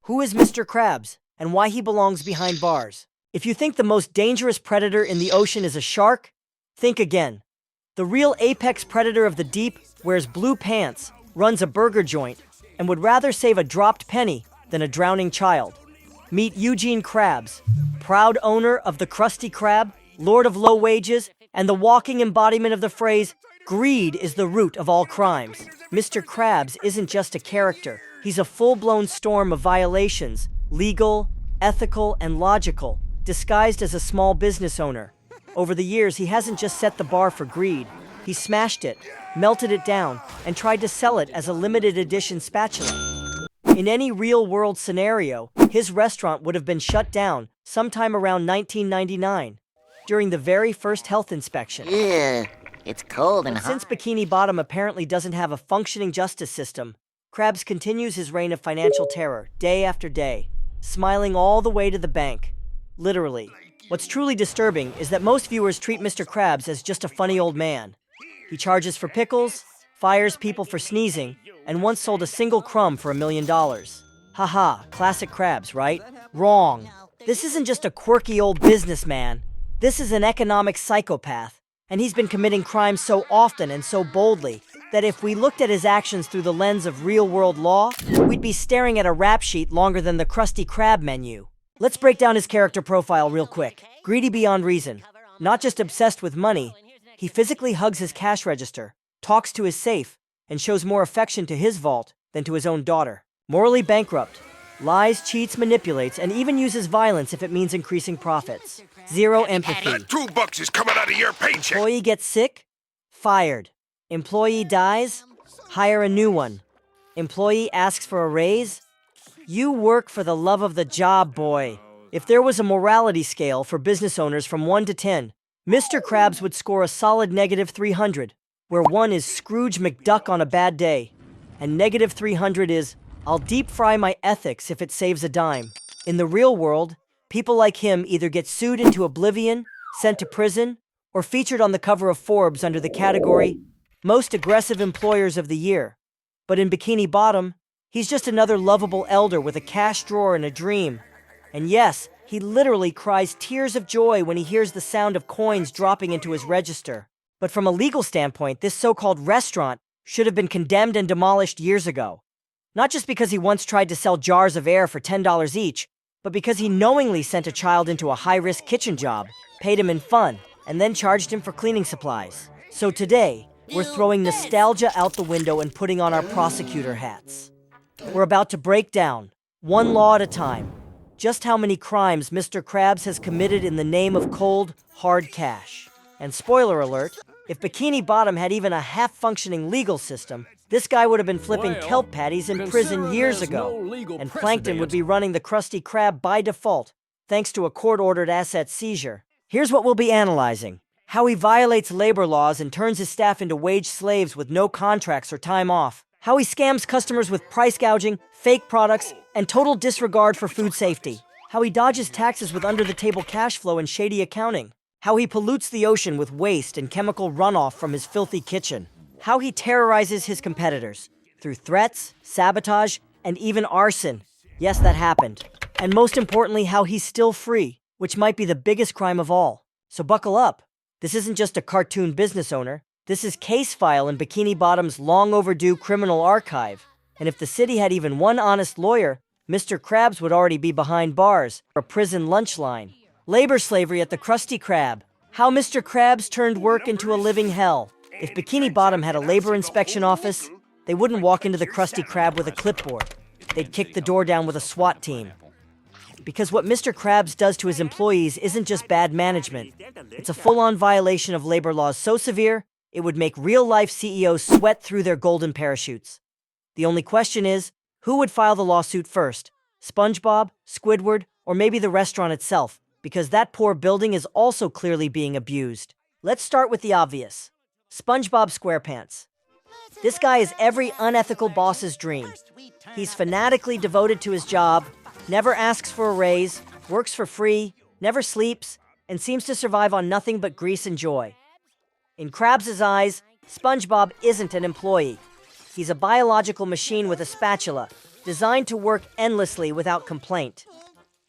Who is Mr. Krabs, and why he belongs behind bars? If you think the most dangerous predator in the ocean is a shark, think again. The real apex predator of the deep wears blue pants, runs a burger joint, and would rather save a dropped penny than a drowning child. Meet Eugene Krabs, proud owner of the Krusty Krab, lord of low wages, and the walking embodiment of the phrase, "Greed is the root of all crimes." Mr. Krabs isn't just a character. He's a full-blown storm of violations, legal, ethical, and logical, disguised as a small business owner. Over the years, he hasn't just set the bar for greed. He smashed it, melted it down, and tried to sell it as a limited edition spatula. In any real-world scenario, his restaurant would have been shut down sometime around 1999, during the very first health inspection. Yeah, it's cold and hot. Since Bikini Bottom apparently doesn't have a functioning justice system, Krabs continues his reign of financial terror, day after day, smiling all the way to the bank. Literally. What's truly disturbing is that most viewers treat Mr. Krabs as just a funny old man. He charges for pickles, fires people for sneezing, and once sold a single crumb for $1 million. Haha, classic Krabs, right? Wrong. This isn't just a quirky old businessman. This is an economic psychopath, and he's been committing crimes so often and so boldly that if we looked at his actions through the lens of real-world law, we'd be staring at a rap sheet longer than the Krusty Krab menu. Let's break down his character profile real quick. Greedy beyond reason. Not just obsessed with money, he physically hugs his cash register, talks to his safe, and shows more affection to his vault than to his own daughter. Morally bankrupt. Lies, cheats, manipulates, and even uses violence if it means increasing profits. Zero empathy. That $2 is coming out of your paycheck. Employee gets sick? Fired. Employee dies? Hire a new one. Employee asks for a raise? You work for the love of the job, boy. If there was a morality scale for business owners from 1 to 10, Mr. Krabs would score a solid -300, where 1 is Scrooge McDuck on a bad day, and -300 is, I'll deep fry my ethics if it saves a dime. In the real world, people like him either get sued into oblivion, sent to prison, or featured on the cover of Forbes under the category Most Aggressive Employers of the Year. But in Bikini Bottom, he's just another lovable elder with a cash drawer and a dream. And yes, he literally cries tears of joy when he hears the sound of coins dropping into his register. But from a legal standpoint, this so-called restaurant should have been condemned and demolished years ago. Not just because he once tried to sell jars of air for $10 each, but because he knowingly sent a child into a high-risk kitchen job, paid him in fun, and then charged him for cleaning supplies. So today, we're throwing nostalgia out the window and putting on our prosecutor hats. We're about to break down, one law at a time, just how many crimes Mr. Krabs has committed in the name of cold, hard cash. And spoiler alert, if Bikini Bottom had even a half-functioning legal system, this guy would have been flipping kelp patties in prison years ago, and Plankton would be running the Krusty Krab by default, thanks to a court-ordered asset seizure. Here's what we'll be analyzing: how he violates labor laws and turns his staff into wage slaves with no contracts or time off, how he scams customers with price gouging, fake products, and total disregard for food safety, how he dodges taxes with under-the-table cash flow and shady accounting, how he pollutes the ocean with waste and chemical runoff from his filthy kitchen, how he terrorizes his competitors through threats, sabotage, and even arson. Yes, that happened. And most importantly, how he's still free, which might be the biggest crime of all. So buckle up. This isn't just a cartoon business owner. This is case file in Bikini Bottom's long overdue criminal archive. And if the city had even one honest lawyer, Mr. Krabs would already be behind bars, or a prison lunch line. Labor slavery at the Krusty Krab. How Mr. Krabs turned work into a living hell. If Bikini Bottom had a labor inspection office, they wouldn't walk into the Krusty Krab with a clipboard. They'd kick the door down with a SWAT team. Because what Mr. Krabs does to his employees isn't just bad management. It's a full-on violation of labor laws so severe, it would make real-life CEOs sweat through their golden parachutes. The only question is, who would file the lawsuit first? SpongeBob, Squidward, or maybe the restaurant itself? Because that poor building is also clearly being abused. Let's start with the obvious. SpongeBob SquarePants. This guy is every unethical boss's dream. He's fanatically devoted to his job, never asks for a raise, works for free, never sleeps, and seems to survive on nothing but grease and joy. In Krabs' eyes, SpongeBob isn't an employee. He's a biological machine with a spatula, designed to work endlessly without complaint.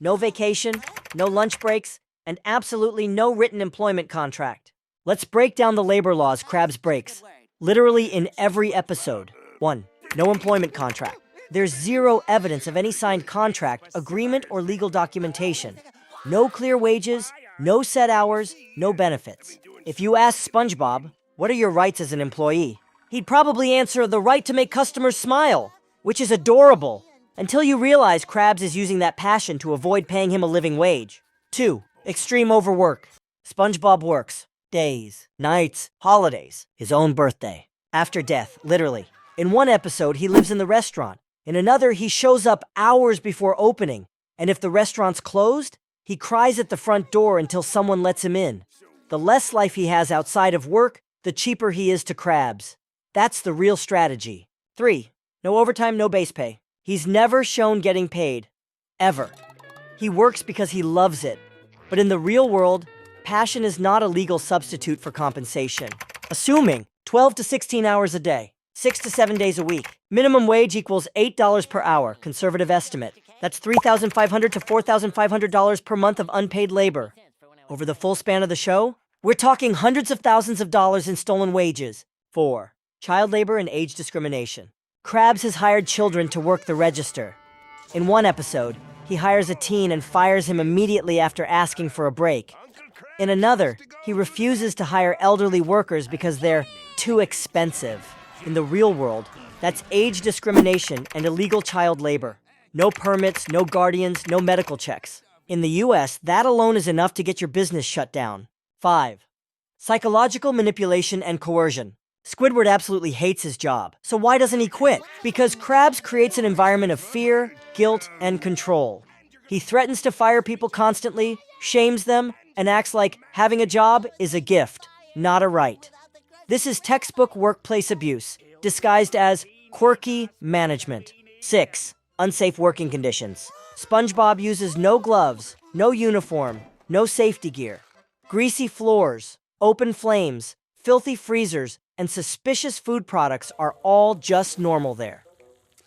No vacation, no lunch breaks, and absolutely no written employment contract. Let's break down the labor laws Krabs breaks, literally in every episode. 1. No employment contract. There's zero evidence of any signed contract, agreement, or legal documentation. No clear wages, no set hours, no benefits. If you ask SpongeBob, what are your rights as an employee? He'd probably answer the right to make customers smile, which is adorable, until you realize Krabs is using that passion to avoid paying him a living wage. 2. Extreme overwork. SpongeBob works days, nights, holidays, his own birthday. After death, literally. In one episode, he lives in the restaurant. In another, he shows up hours before opening. And if the restaurant's closed, he cries at the front door until someone lets him in. The less life he has outside of work, the cheaper he is to Krabs. That's the real strategy. 3. No overtime, no base pay. He's never shown getting paid. Ever. He works because he loves it. But in the real world, passion is not a legal substitute for compensation. Assuming 12 to 16 hours a day, 6 to 7 days a week. Minimum wage equals $8 per hour, conservative estimate. That's $3,500 to $4,500 per month of unpaid labor. Over the full span of the show, we're talking hundreds of thousands of dollars in stolen wages. 4. Child labor and age discrimination. Krabs has hired children to work the register. In one episode, he hires a teen and fires him immediately after asking for a break. In another, he refuses to hire elderly workers because they're too expensive. In the real world, that's age discrimination and illegal child labor. No permits, no guardians, no medical checks. In the US, that alone is enough to get your business shut down. 5. Psychological manipulation and coercion. Squidward absolutely hates his job. So why doesn't he quit? Because Krabs creates an environment of fear, guilt, and control. He threatens to fire people constantly, shames them, and acts like having a job is a gift, not a right. This is textbook workplace abuse, disguised as quirky management. 6. Unsafe working conditions. SpongeBob uses no gloves, no uniform, no safety gear. Greasy floors, open flames, filthy freezers, and suspicious food products are all just normal there.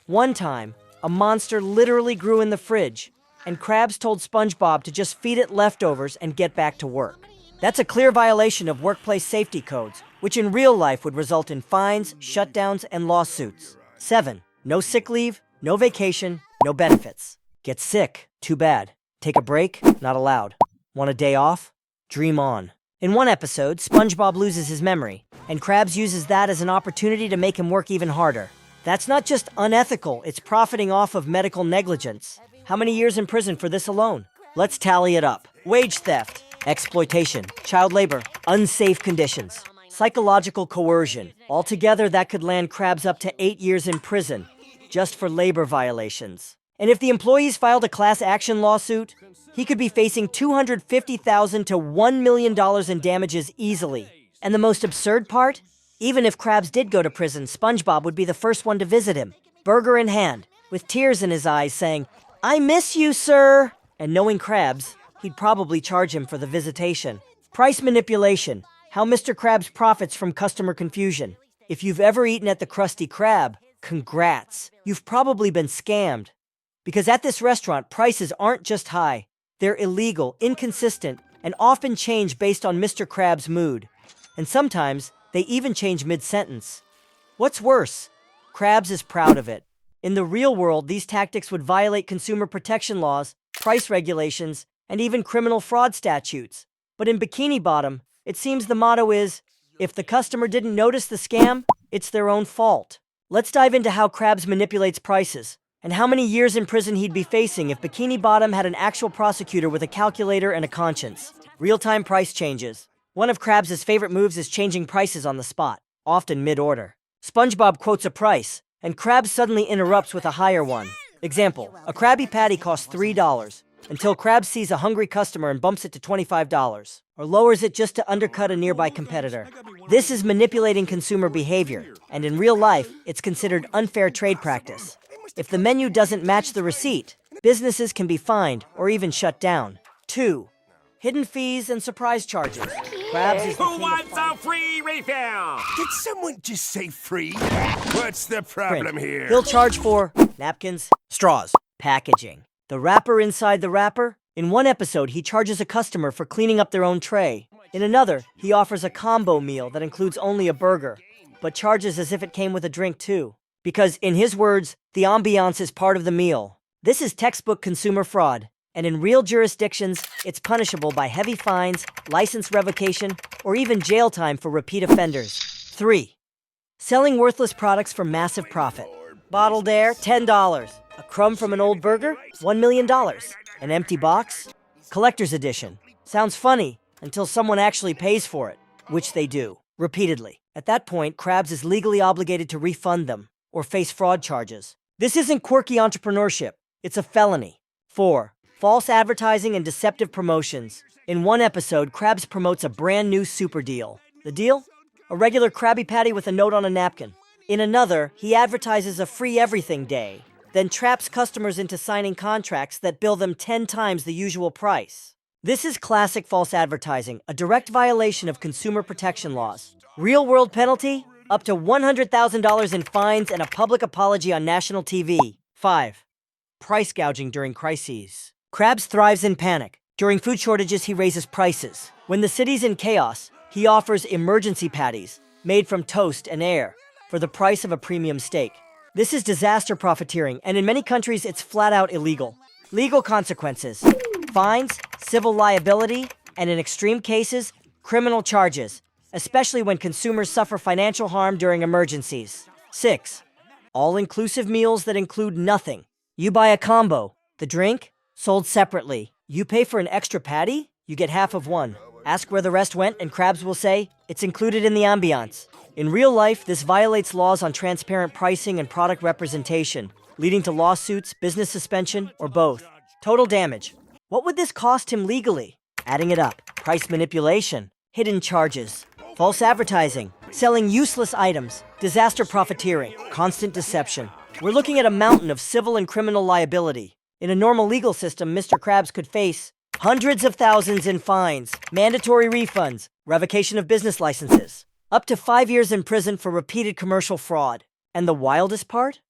One time, a monster literally grew in the fridge, and Krabs told SpongeBob to just feed it leftovers and get back to work. That's a clear violation of workplace safety codes, which in real life would result in fines, shutdowns, and lawsuits. 7. No sick leave, no vacation, no benefits. Get sick? Too bad. Take a break? Not allowed. Want a day off? Dream on. In one episode, SpongeBob loses his memory, and Krabs uses that as an opportunity to make him work even harder. That's not just unethical, it's profiting off of medical negligence. How many years in prison for this alone? Let's tally it up. Wage theft, exploitation, child labor, unsafe conditions, psychological coercion. Altogether, that could land Krabs up to 8 years in prison, just for labor violations. And if the employees filed a class action lawsuit, he could be facing $250,000 to $1 million in damages easily. And the most absurd part? Even if Krabs did go to prison, SpongeBob would be the first one to visit him, burger in hand, with tears in his eyes, saying, "I miss you, sir!" And knowing Krabs, he'd probably charge him for the visitation. Price manipulation, how Mr. Krabs profits from customer confusion. If you've ever eaten at the Krusty Krab, congrats. You've probably been scammed. Because at this restaurant, prices aren't just high. They're illegal, inconsistent, and often change based on Mr. Krabs' mood. And sometimes, they even change mid-sentence. What's worse? Krabs is proud of it. In the real world, these tactics would violate consumer protection laws, price regulations, and even criminal fraud statutes. But in Bikini Bottom, it seems the motto is, if the customer didn't notice the scam, it's their own fault. Let's dive into how Krabs manipulates prices, and how many years in prison he'd be facing if Bikini Bottom had an actual prosecutor with a calculator and a conscience. Real-time price changes. One of Krabs' favorite moves is changing prices on the spot, often mid-order. SpongeBob quotes a price, and Krabs suddenly interrupts with a higher one. Example, a Krabby Patty costs $3, until Krabs sees a hungry customer and bumps it to $25, or lowers it just to undercut a nearby competitor. This is manipulating consumer behavior, and in real life, it's considered unfair trade practice. If the menu doesn't match the receipt, businesses can be fined or even shut down. 2. hidden fees, and surprise charges. Krabs is the Who king wants of a free refill? Did someone just say free? What's the problem here? He'll charge for napkins, straws, packaging, the wrapper inside the wrapper. In one episode, he charges a customer for cleaning up their own tray. In another, he offers a combo meal that includes only a burger, but charges as if it came with a drink too. Because, in his words, the ambiance is part of the meal. This is textbook consumer fraud, and in real jurisdictions, it's punishable by heavy fines, license revocation, or even jail time for repeat offenders. 3. Selling worthless products for massive profit. Bottled air, $10. A crumb from an old burger, $1 million. An empty box? Collector's edition. Sounds funny until someone actually pays for it, which they do, repeatedly. At that point, Krabs is legally obligated to refund them or face fraud charges. This isn't quirky entrepreneurship. It's a felony. 4. False advertising and deceptive promotions. In one episode, Krabs promotes a brand new super deal. The deal? A regular Krabby Patty with a note on a napkin. In another, he advertises a free everything day, then traps customers into signing contracts that bill them 10 times the usual price. This is classic false advertising, a direct violation of consumer protection laws. Real-world penalty? Up to $100,000 in fines and a public apology on national TV. 5. Price gouging during crises. Krabs thrives in panic. During food shortages, he raises prices. When the city's in chaos, he offers emergency patties, made from toast and air, for the price of a premium steak. This is disaster profiteering, and in many countries, it's flat-out illegal. Legal consequences: fines, civil liability, and in extreme cases, criminal charges, especially when consumers suffer financial harm during emergencies. 6. All-inclusive meals that include nothing. You buy a combo. The drink? Sold separately. You pay for an extra patty? You get half of one. Ask where the rest went, and Krabs will say, it's included in the ambiance. In real life, this violates laws on transparent pricing and product representation, leading to lawsuits, business suspension, or both. Total damage. What would this cost him legally? Adding it up. Price manipulation, hidden charges, false advertising, selling useless items, disaster profiteering, constant deception. We're looking at a mountain of civil and criminal liability. In a normal legal system, Mr. Krabs could face hundreds of thousands in fines, mandatory refunds, revocation of business licenses, up to 5 years in prison for repeated commercial fraud. And the wildest part?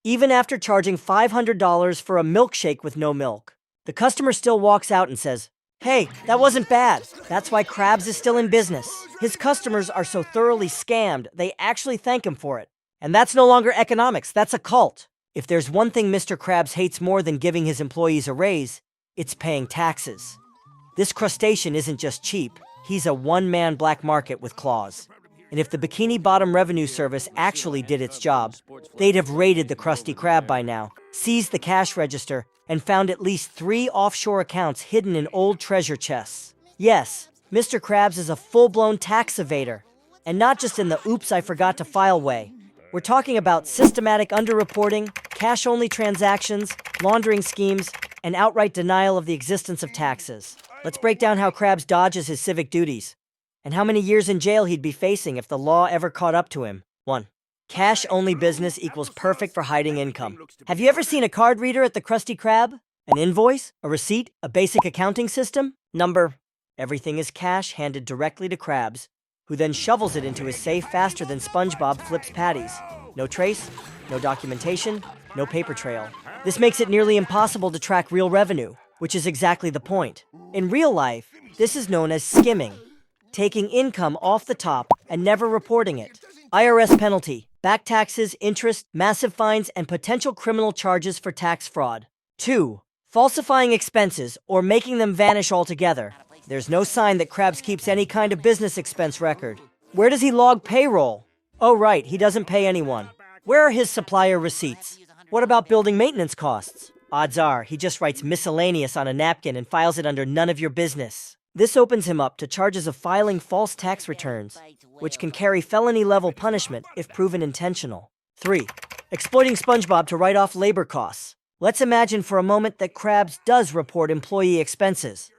Even after charging $500 for a milkshake with no milk, the customer still walks out and says, hey, that wasn't bad. That's why Krabs is still in business. His customers are so thoroughly scammed, they actually thank him for it. And that's no longer economics, that's a cult. If there's one thing Mr. Krabs hates more than giving his employees a raise, it's paying taxes. This crustacean isn't just cheap, he's a one-man black market with claws. And if the Bikini Bottom Revenue Service actually did its job, they'd have raided the Krusty Krab by now, seized the cash register, and found at least 3 offshore accounts hidden in old treasure chests. Yes, Mr. Krabs is a full-blown tax evader, and not just in the oops I forgot to file way. We're talking about systematic underreporting, cash-only transactions, laundering schemes, and outright denial of the existence of taxes. Let's break down how Krabs dodges his civic duties, and how many years in jail he'd be facing if the law ever caught up to him. 1. Cash-only business equals perfect for hiding income. Have you ever seen a card reader at the Krusty Krab? An invoice? A receipt? A basic accounting system? Number. Everything is cash handed directly to Krabs, who then shovels it into his safe faster than SpongeBob flips patties. No trace, no documentation, no paper trail. This makes it nearly impossible to track real revenue, which is exactly the point. In real life, this is known as skimming, taking income off the top and never reporting it. IRS penalty, back taxes, interest, massive fines, and potential criminal charges for tax fraud. 2. Falsifying expenses or making them vanish altogether. There's no sign that Krabs keeps any kind of business expense record. Where does he log payroll? Oh right, he doesn't pay anyone. Where are his supplier receipts? What about building maintenance costs? Odds are, he just writes miscellaneous on a napkin and files it under none of your business. This opens him up to charges of filing false tax returns, which can carry felony-level punishment if proven intentional. 3. Exploiting SpongeBob to write off labor costs. Let's imagine for a moment that Krabs does report employee expenses.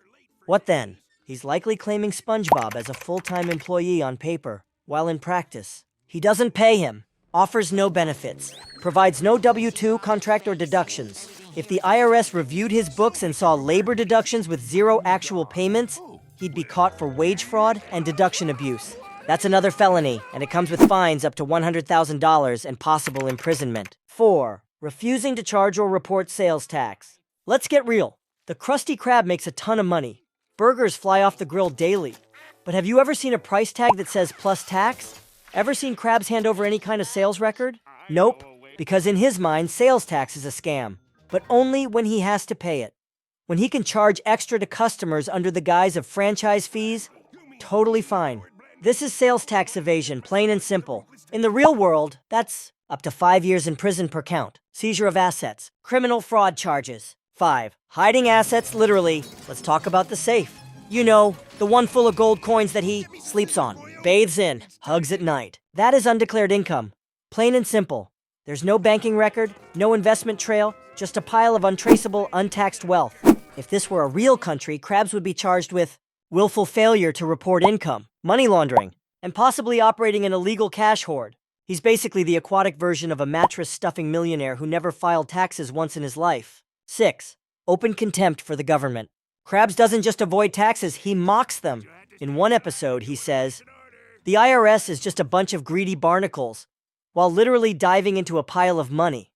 What then? He's likely claiming SpongeBob as a full-time employee on paper, while in practice, he doesn't pay him. offers no benefits, provides no W-2 contract or deductions. If the IRS reviewed his books and saw labor deductions with zero actual payments, he'd be caught for wage fraud and deduction abuse. That's another felony, and it comes with fines up to $100,000 and possible imprisonment. 4. Refusing to charge or report sales tax. Let's get real. The Krusty Krab makes a ton of money. Burgers fly off the grill daily. But have you ever seen a price tag that says plus tax? Ever seen Krabs hand over any kind of sales record? Nope, because in his mind, sales tax is a scam. But only when he has to pay it. When he can charge extra to customers under the guise of franchise fees, totally fine. This is sales tax evasion, plain and simple. In the real world, that's up to 5 years in prison per count. Seizure of assets, criminal fraud charges. 5. Hiding assets, literally. Let's talk about the safe. You know, the one full of gold coins that he sleeps on, bathes in, hugs at night. That is undeclared income. Plain and simple. There's no banking record, no investment trail, just a pile of untraceable, untaxed wealth. If this were a real country, Krabs would be charged with willful failure to report income, money laundering, and possibly operating an illegal cash hoard. He's basically the aquatic version of a mattress-stuffing millionaire who never filed taxes once in his life. 6. Open contempt for the government. Krabs doesn't just avoid taxes, he mocks them. In one episode, he says, "The IRS is just a bunch of greedy barnacles," while literally diving into a pile of money.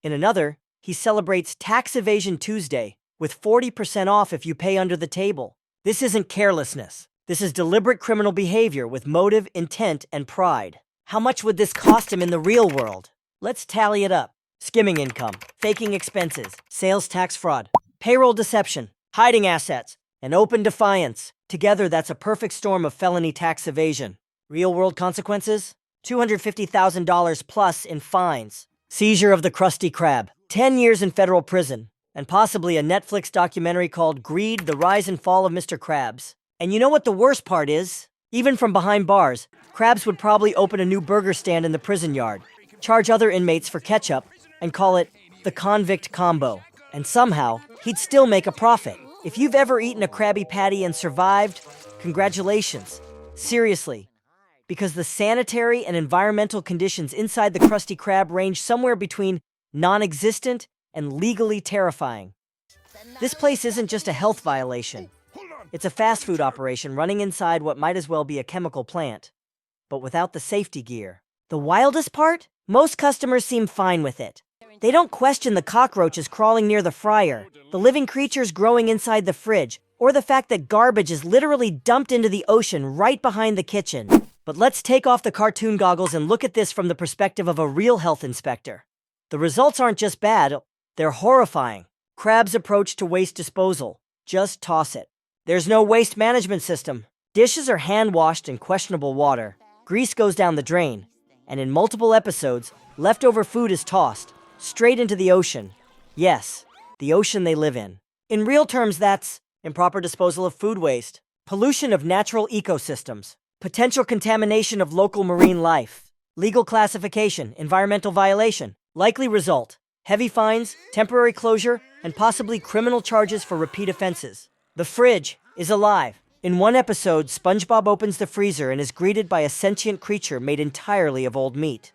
In another, he celebrates Tax Evasion Tuesday, with 40% off if you pay under the table. This isn't carelessness. This is deliberate criminal behavior with motive, intent, and pride. How much would this cost him in the real world? Let's tally it up. Skimming income, faking expenses, sales tax fraud, payroll deception, hiding assets, and open defiance. Together, that's a perfect storm of felony tax evasion. Real-world consequences? $250,000 plus in fines. Seizure of the Krusty Krab. 10 years in federal prison. And possibly a Netflix documentary called Greed, The Rise and Fall of Mr. Krabs. And you know what the worst part is? Even from behind bars, Krabs would probably open a new burger stand in the prison yard, charge other inmates for ketchup, and call it the convict combo. And somehow, he'd still make a profit. If you've ever eaten a Krabby Patty and survived, congratulations. Seriously. Because the sanitary and environmental conditions inside the Krusty Krab range somewhere between non-existent and legally terrifying. This place isn't just a health violation. It's a fast food operation running inside what might as well be a chemical plant, but without the safety gear. The wildest part? Most customers seem fine with it. They don't question the cockroaches crawling near the fryer, the living creatures growing inside the fridge, or the fact that garbage is literally dumped into the ocean right behind the kitchen. But let's take off the cartoon goggles and look at this from the perspective of a real health inspector. The results aren't just bad, they're horrifying. Krabs' approach to waste disposal. Just toss it. There's no waste management system. Dishes are hand-washed in questionable water. Grease goes down the drain. And in multiple episodes, leftover food is tossed straight into the ocean. Yes, the ocean they live in. In real terms, that's improper disposal of food waste, pollution of natural ecosystems, potential contamination of local marine life, legal classification, environmental violation, likely result, heavy fines, temporary closure, and possibly criminal charges for repeat offenses. The fridge is alive. In one episode, SpongeBob opens the freezer and is greeted by a sentient creature made entirely of old meat.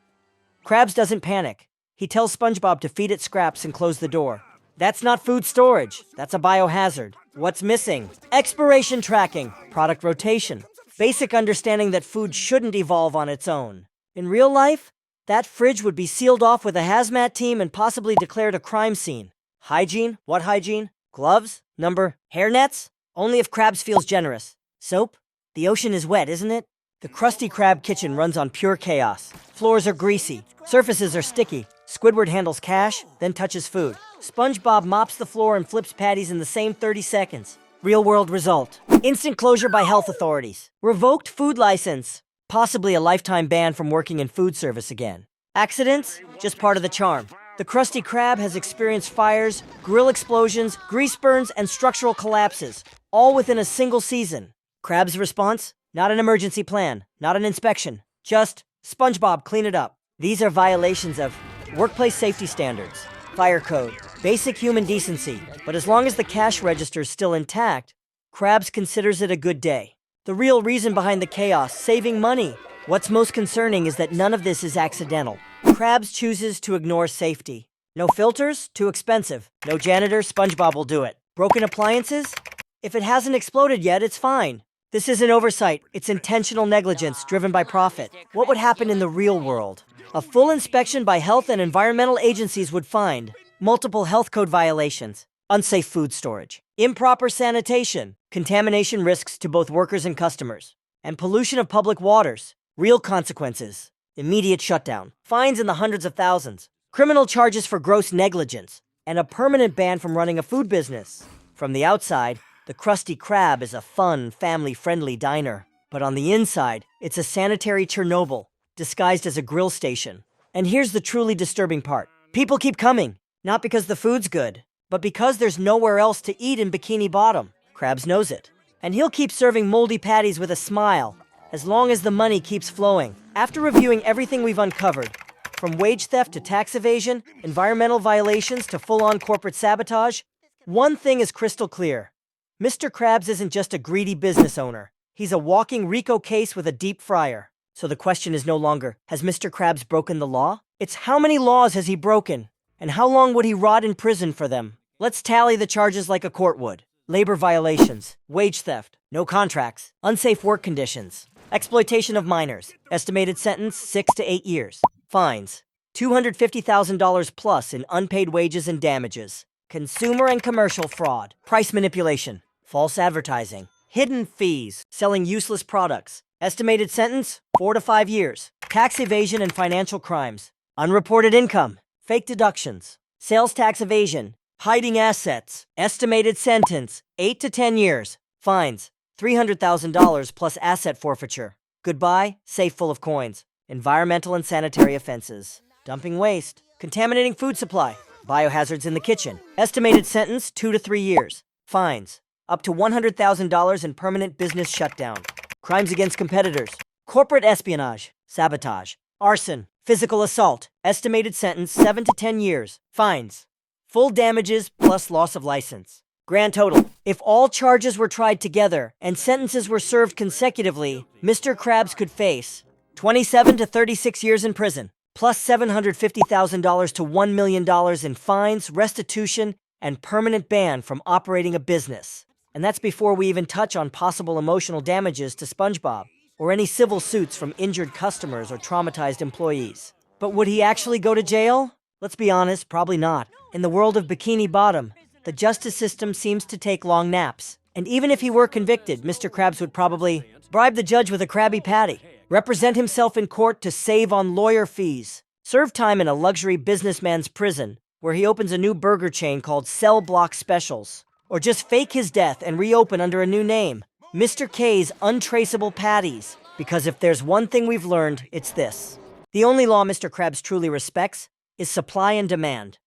Krabs doesn't panic. He tells SpongeBob to feed it scraps and close the door. That's not food storage. That's a biohazard. What's missing? Expiration tracking, product rotation, basic understanding that food shouldn't evolve on its own. In real life, that fridge would be sealed off with a hazmat team and possibly declared a crime scene. Hygiene? What hygiene? Gloves? Number? Hairnets? Only if Krabs feels generous. Soap? The ocean is wet, isn't it? The Krusty Krab kitchen runs on pure chaos. Floors are greasy. Surfaces are sticky. Squidward handles cash, then touches food. SpongeBob mops the floor and flips patties in the same 30 seconds. Real-world result. Instant closure by health authorities. Revoked food license. Possibly a lifetime ban from working in food service again. Accidents? Just part of the charm. The Krusty Krab has experienced fires, grill explosions, grease burns, and structural collapses, all within a single season. Krabs' response? Not an emergency plan, not an inspection. Just, SpongeBob, clean it up. These are violations of workplace safety standards, fire code, basic human decency. But as long as the cash register is still intact, Krabs considers it a good day. The real reason behind the chaos, saving money. What's most concerning is that none of this is accidental. Krabs chooses to ignore safety. No filters? Too expensive. No janitor? SpongeBob will do it. Broken appliances? If it hasn't exploded yet, it's fine. This isn't oversight, it's intentional negligence driven by profit. What would happen in the real world? A full inspection by health and environmental agencies would find multiple health code violations, unsafe food storage, improper sanitation, contamination risks to both workers and customers, and pollution of public waters. Real consequences: immediate shutdown, fines in the hundreds of thousands, criminal charges for gross negligence, and a permanent ban from running a food business. From the outside, the Krusty Krab is a fun, family-friendly diner. But on the inside, it's a sanitary Chernobyl, disguised as a grill station. And here's the truly disturbing part. People keep coming, not because the food's good, but because there's nowhere else to eat in Bikini Bottom. Krabs knows it. And he'll keep serving moldy patties with a smile, as long as the money keeps flowing. After reviewing everything we've uncovered, from wage theft to tax evasion, environmental violations to full-on corporate sabotage, one thing is crystal clear. Mr. Krabs isn't just a greedy business owner. He's a walking RICO case with a deep fryer. So the question is no longer, has Mr. Krabs broken the law? It's how many laws has he broken? And how long would he rot in prison for them? Let's tally the charges like a court would. Labor violations, wage theft, no contracts, unsafe work conditions, exploitation of minors, estimated sentence 6 to 8 years, fines, $250,000 plus in unpaid wages and damages, consumer and commercial fraud, price manipulation, false advertising, hidden fees, selling useless products, estimated sentence 4 to 5 years, tax evasion and financial crimes, unreported income, fake deductions, sales tax evasion, hiding assets, estimated sentence 8 to 10 years, fines, $300,000 plus asset forfeiture. Goodbye, safe full of coins. Environmental and sanitary offenses, dumping waste, contaminating food supply, biohazards in the kitchen. Estimated sentence 2 to 3 years, fines, up to $100,000 in permanent business shutdown. Crimes against competitors, corporate espionage, sabotage, arson, physical assault. Estimated sentence 7 to 10 years, fines, full damages plus loss of license. Grand total: if all charges were tried together and sentences were served consecutively, Mr. Krabs could face 27 to 36 years in prison, plus $750,000 to $1 million in fines, restitution, and permanent ban from operating a business. And that's before we even touch on possible emotional damages to SpongeBob, or any civil suits from injured customers or traumatized employees. But would he actually go to jail? Let's be honest, probably not. In the world of Bikini Bottom, the justice system seems to take long naps. And even if he were convicted, Mr. Krabs would probably bribe the judge with a Krabby Patty, represent himself in court to save on lawyer fees, serve time in a luxury businessman's prison, where he opens a new burger chain called Cell Block Specials, or just fake his death and reopen under a new name, Mr. K's Untraceable Patties. Because if there's one thing we've learned, it's this: the only law Mr. Krabs truly respects is supply and demand.